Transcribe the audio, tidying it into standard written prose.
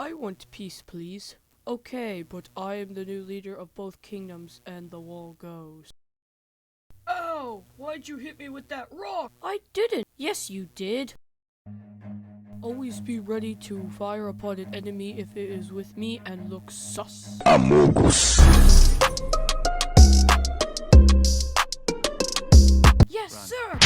I want peace, please. Okay, but I am the new leader of both kingdoms, and the wall goes. Ow! Why'd you hit me with that rock? I didn't. Yes, you did. Always be ready to fire upon an enemy if it is with me and looks sus. Yes, sir!